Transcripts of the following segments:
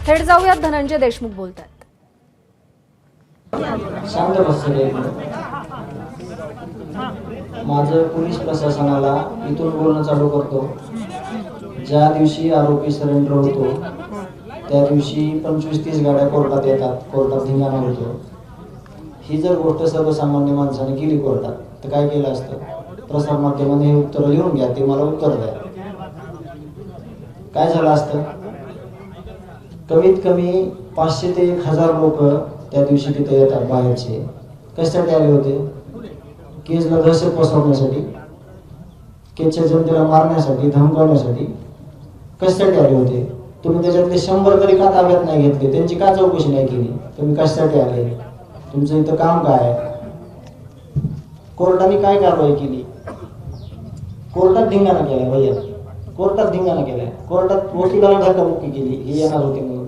थेट जाऊयात, धनंजय देशमुख बोलतात. शांत बस सगळे. माझं पोलीस प्रशासनाला इथून बोलणं चालू करतो. ज्या दिवशी आरोपी सरेंडर होतो त्या दिवशी 25-30 गाड्या कोर्टात येतात, कोर्टात धिंगाणा होतो. ही जर गोष्ट सर्वसामान्य माणसाने केली कोर्टात तर काय केलं असतं? प्रसार माध्यमाने हे उत्तर लिहून घ्या, ते मला उत्तर द्या. काय झालं असतं? कमीत कमी 500 ते 1000 लोक त्या दिवशी तिथे येतात बाहेरचे. कशासाठी आले होते? केसला दहशत पसरवण्यासाठी, केसच्या जनतेला मारण्यासाठी, धमकावण्यासाठी. कशासाठी आले होते? तुम्ही त्याच्यातले 100 तरी का ताब्यात नाही घेतले? त्यांची का चौकशी नाही केली? तुम्ही कशासाठी आले? तुमचं इथं काम काय? कोर्टाने काय कारवाई केली? कोर्टात धिंगाणा केला भैया, कोर्टात धिंगाणा केलाय. कोर्टात वकिलाला धक्काबुक्की केली, हे येणार होते म्हणून.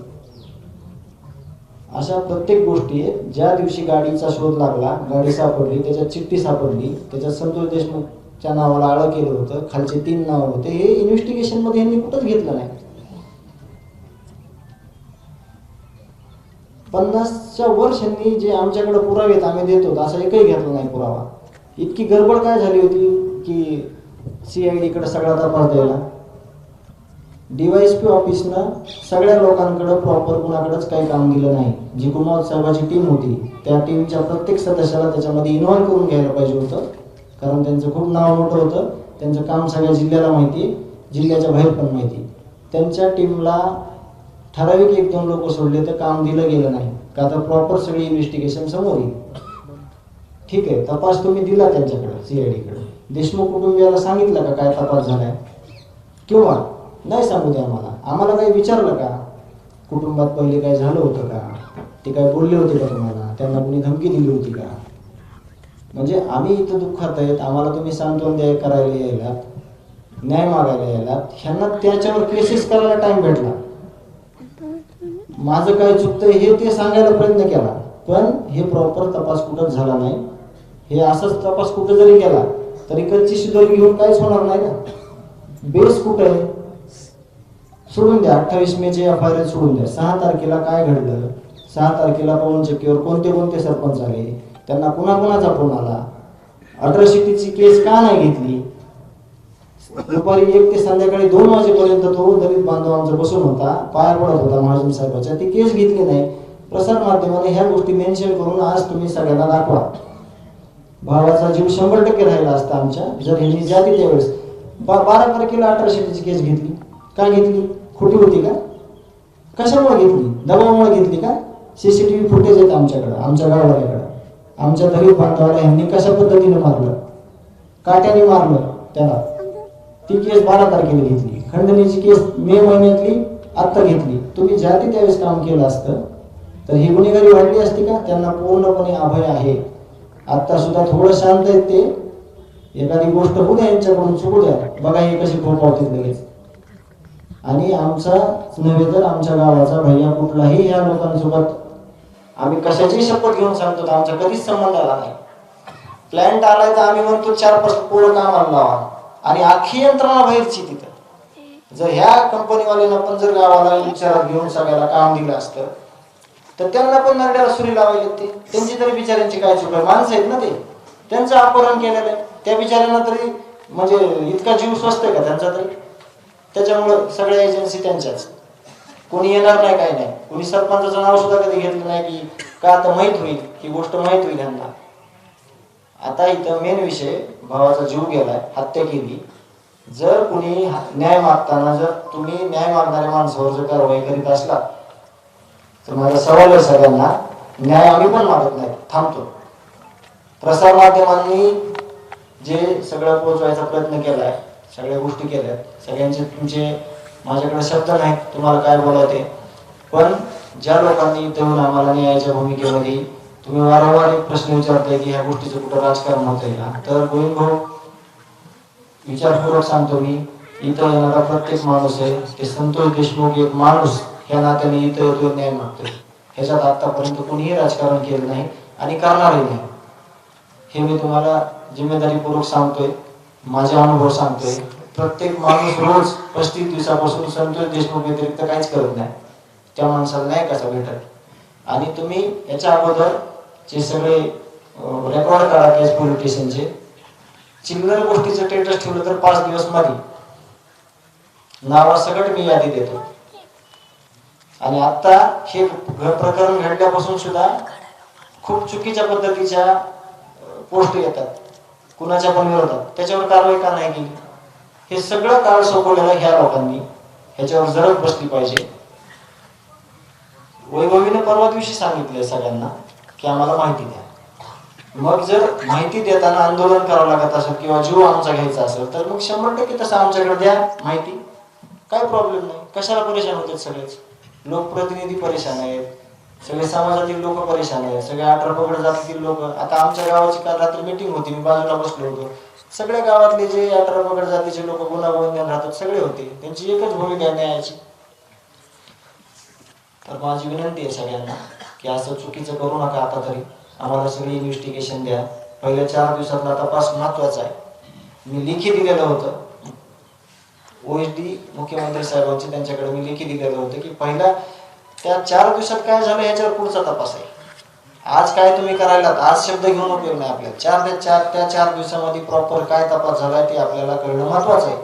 अशा प्रत्येक गोष्टी ज्या दिवशी गाडीचा शोध लागला, गाडी सापडली, त्याच्यात चिठ्ठी सापडली, त्याच्यात संतोष देशमुखच्या नावाला आळं केलं होतं, खालचे 3 नाव होते, हे इन्व्हेस्टिगेशन मध्ये यांनी कुठंच घेतलं नाही. 50च्या वर यांनी जे आमच्याकडे पुरावे आहेत आम्ही देतो असा एकही घेतला नाही पुरावा. इतकी गडबड काय झाली होती की CID कडे सगळा तपास द्यायला. DYSP ऑफिसनं सगळ्या लोकांकडे प्रॉपर कुणाकडेच काही काम दिलं नाही. जी कुमार साहेबाची टीम होती त्या टीमच्या प्रत्येक सदस्याला त्याच्यामध्ये इन्व्हॉल्व करून घ्यायला पाहिजे होतं, कारण त्यांचं खूप नाव मोठं होतं. त्यांचं काम सगळ्या जिल्ह्याला माहिती, जिल्ह्याच्या बाहेर पण माहिती. त्यांच्या टीमला ठराविक 1-2 लोक सोडले तर काम दिलं गेलं नाही, का तर प्रॉपर सगळी इन्व्हेस्टिगेशन समोर येईल. ठीक आहे, तपास तुम्ही दिला त्यांच्याकडे, CID कडे. देशमुख कुटुंबियाला सांगितलं का काय तपास झालाय? किंवा नाही सांगू द्या आम्हाला काही विचारलं का? कुटुंबात पहिले काय झालं होतं का? ते काय बोलले होते का तुम्हाला? त्यांना कुणी धमकी दिली होती का? म्हणजे आम्ही इथं दुःखात आहेत, आम्हाला तुम्ही सांत्वन द्याय करायला यायलात, न्याय मागायला यायलात. ह्यांना त्याच्यावर केसेस करायला टाइम भेटला. माझं काय चुकतंय हे ते सांगायला प्रयत्न केला, पण हे प्रॉपर तपास कुठंच झाला नाही. हे असंच तपास कुठं जरी केला तरी कच्ची शिदोरी घेऊन काहीच होणार नाही ना. बेस कुठं आहे? सोडून द्या. 28 मेचे FIR सोडून द्या. 6 तारखेला काय घडलं? 6 तारखेला पवन चक्कीवर कोणते कोणते सरपंच आले? त्यांना कुणाकुणाचा फोन आला? अट्रॉसिटीची केस का नाही घेतली? दुपारी 1 ते संध्याकाळी 2 वाजेपर्यंत तो दलित बांधवांचा बसून होता, पाया पडत होता महाजन साहेबांच्या. ती केस घेतली नाही. प्रसार माध्यमाने ह्या गोष्टी मेन्शन करून आज तुम्ही सगळ्यांना दाखवा. भावाचा जीव 100% राहिला असता आमच्या जर ह्यांनी जाती त्यावेळेस 12 तारखेला अट्रॉसिटीची केस घेतली. का घेतली? खोटी होती का? कशामुळे घेतली? दबावामुळे घेतली का? CCTV फुटेज आहेत आमच्याकडे, आमच्या गावाकडे. आमच्या दलित बांधवाला ह्यांनी कशा पद्धतीने मारलं? काट्याने मारलं त्याला. ती केस 12 तारखेला घेतली. खंडणीची केस मे महिन्यातली आत्ता घेतली. तुम्ही जाती त्यावेळेस काम केलं असतं तर ही गुन्हेगारी वाढली असती का? त्यांना पूर्णपणे अभय आहे. आता सुद्धा थोडं शांत आहेत ते. एखादी गोष्ट होऊ द्या, यांच्याकडून चुकू द्या, बघा हे कशी फोपावतील लगेच. आणि आमचा नव्हे तर आमच्या गावाचा भैया कुठलाही ह्या लोकांसोबत आम्ही कशाची शपथ घेऊन सांगतो, आमचा कधीच संबंध आला नाही. प्लॅन्ट आलाय तर आम्ही म्हणतो 4-5 पोरं कामाला लावा आणि आखी यंत्रणा बाहेरची तिथं. जर ह्या कंपनीवाल्यांना पण जर गावाला विचारात घेऊन सगळ्याला काम दिलं असतं तर त्यांना पण नरड्याला सुरी लावायला ते. त्यांची तरी बिचाऱ्यांची काय चूक आहे? माणसं आहेत ना ते. त्यांचं अपहरण केलेलं आहे. त्या बिचाऱ्यांना तरी म्हणजे इतका जीव स्वस्त आहे का त्यांचा तरी? त्याच्यामुळं सगळ्या एजन्सी त्यांच्याच. कोणी येणार नाही, काय नाही. कोणी सरपंचाचं नाव सुद्धा कधी घेतलं नाही की का आता माहीत होईल, ही गोष्ट माहीत होईल यांना. आता इथं मेन विषय, भावाचा जीव गेलाय, हत्या केली. जर कुणी न्याय मागताना जर तुम्ही न्याय मागणाऱ्या माणसावर जर कारवाई करीत असला तर माझा सवाल आहे सगळ्यांना, न्याय आम्ही पण मागत नाही, थांबतो. प्रसार माध्यमांनी जे सगळं पोहोचवायचा प्रयत्न केलाय, सगळ्या गोष्टी केल्यात, सगळ्यांचे तुमचे माझ्याकडे शब्द नाहीत तुम्हाला काय बोलायचे. पण ज्या लोकांनी इथे येऊन आम्हाला न्यायाच्या भूमिकेमध्ये तुम्ही वारंवार एक प्रश्न विचारताय की ह्या गोष्टीचं कुठं राजकारण होतंय का, तर गोविंद भाऊ विचारपूर्वक सांगतो, मी इथं येणारा प्रत्येक माणूस आहे ते संतोष देशमुख एक माणूस ह्या नात्याने इथं येतो, न्याय मागतोय. ह्याच्यात आतापर्यंत कोणीही राजकारण केलं नाही आणि करणारही नाही. हे मी तुम्हाला जिम्मेदारीपूर्वक सांगतोय, माझे अनुभव सांगतोय. प्रत्येक माणूस रोज 35 दिवसापासून संतोष देशमुख व्यतिरिक्त काहीच करत नाही. त्या माणसाला न्याय कसा भेटेल. आणि तुम्ही याच्या अगोदर जे सगळे रेकॉर्ड काढा केस पोलीस स्टेशनचे, चिल्लर गोष्टीचं स्टेटस ठेवलं तर 5 दिवस मध्ये नावासकट मी यादी देतो. आणि आता हे प्रकरण घडल्यापासून सुद्धा खूप चुकीच्या पद्धतीच्या पोस्ट येतात कुणाच्या पण विरोधात, त्याच्यावर कारवाई का नाही केली? हे सगळं काळ सोपवलेलं ह्या लोकांनी, ह्याच्यावर जरब बसली पाहिजे. वैभवीने परवा दिवशी सांगितलंय सगळ्यांना की आम्हाला माहिती द्या. मग जर माहिती देताना आंदोलन करावं लागत असेल किंवा जीव आमचा घ्यायचा असेल तर मग 100% तसं आमच्याकडे द्या माहिती, काय प्रॉब्लेम नाही. कशाला परेशान होतात सगळेच लोकप्रतिनिधी परेशान आहेत, सगळे समाजातील लोक परेशान आहेत, सगळे 18 पगड जातीतील लोक. आता आमच्या गावाची काल रात्री मीटिंग होती, मी बाजूला बसलो होतो. सगळ्या गावातले जे 18 पगड जातीचे लोक गुन्हा राहतात सगळे होते, त्यांची एकच भूमिका आहे न्यायाची. तर माझी विनंती आहे सगळ्यांना की असं चुकीचं करू नका. आता तरी आम्हाला सगळी इन्व्हेस्टिगेशन द्या. पहिल्या 4 दिवसातला तपास महत्वाचा आहे. मी लेखी दिलेलं होतं OSD मुख्यमंत्री साहेबांचे, त्यांच्याकडे मी लेखी दिलेलं होतं की पहिल्या त्या 4 दिवसात काय झालं याच्यावर पुढचा तपास आहे. आज काय तुम्ही करायला आज शब्द घेऊन उपयोग नाही आपल्याला. त्या 4 दिवसामध्ये प्रॉपर काय तपास झालाय ते आपल्याला कळणं महत्वाचं आहे.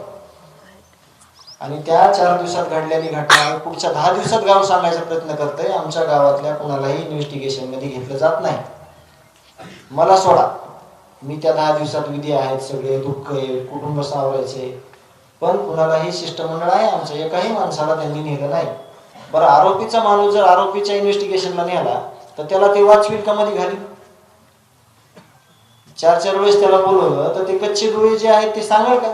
आणि त्या 4 दिवसात घडलेली घटना पुढच्या 10 दिवसात गाव सांगायचा प्रयत्न करतंय. आमच्या गावातल्या कुणालाही इन्व्हेस्टिगेशन मध्ये घेतलं जात नाही. मला सोडा, मी त्या 10 दिवसात विधी आहेत, सगळे दुःख आहे, कुटुंब सावरायचे, पण कुणालाही शिष्टमंडळ आहे आमचं, एकाही माणसाला त्यांनी नेलं नाही. बरं, आरोपीचा माणूस जर आरोपीच्या इन्व्हेस्टिगेशनला नेला तर त्याला ते वाचवील का मध्ये घाली? 4 वेळेस त्याला बोलवलं तर ते कच्चे डोळे जे आहेत ते सांगाल का?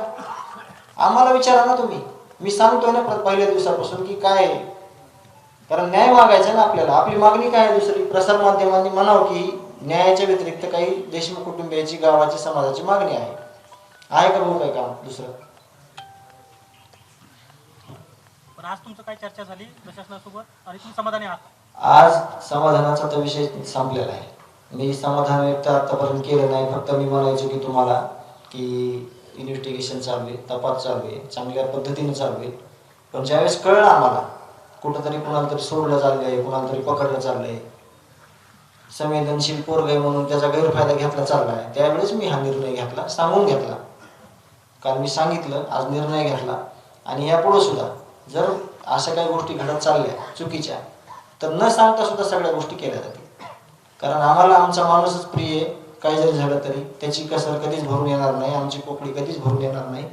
आम्हाला विचारा ना तुम्ही. मी सांगतोय ना पहिल्या दिवसापासून की काय, कारण न्याय मागायचा ना आपल्याला. आपली मागणी काय आहे? दुसरी प्रसार माध्यमांनी म्हणावं की न्यायाच्या व्यतिरिक्त काही देशमुख कुटुंबियाची, गावाची, समाजाची मागणी आहे का भाऊ? काय काम दुसरं? पण आज तुमचं काय चर्चा झाली प्रशासनासोबत आणि तुम्ही समाधानी आहात? आज समाधानाचा तर विषय संपलेला आहे. मी समाधान व्यक्त आतापर्यंत केलं नाही. फक्त मी म्हणायचो की तुम्हाला की इन्व्हेस्टिगेशन चालू आहे, तपास चालू आहे, चांगल्या पद्धतीने चालू आहे. पण ज्यावेळेस कळलं आम्हाला कुठंतरी कुणाला तरी सोडलं चाललंय, कुणाला तरी पकडलं चाललंय, संवेदनशील पोरग आहे म्हणून त्याचा गैरफायदा घेतला चाललाय, त्यावेळेस मी हा निर्णय घेतला, सांगून घेतला. काल मी सांगितलं, आज निर्णय घेतला. आणि यापुढे सुद्धा जर अशा काही गोष्टी घडत चालल्या चुकीच्या तर न सांगता सुद्धा सगळ्या गोष्टी केल्या जातील. कारण आम्हाला आमचा माणूसच प्रिय आहे. काही जरी झालं तरी त्याची कसर कधीच भरून येणार नाही, आमची पोकळी कधीच भरून येणार नाही.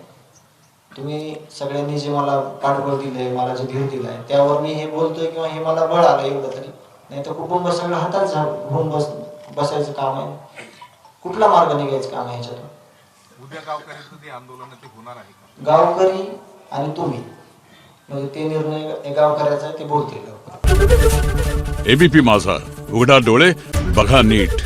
तुम्ही सगळ्यांनी जे मला पाठबळ दिलंय, मला जे धीर दिलाय, त्यावर मी हे बोलतोय किंवा हे मला बळ आलं एवढं तरी. नाही तर कुटुंब सगळं हातात घेऊन बसायचं काम आहे. कुठला मार्ग निघायचं काम आहे ह्याच्यातून? उद्या गावकऱ्यांचं ते आंदोलन ते होणार आहे का? गावकरी आणि तुम्ही म्हणजे ते निर्णय गावकऱ्याचा ते बोलतील. एबीपी माझा, उघडा डोळे बघा नीट.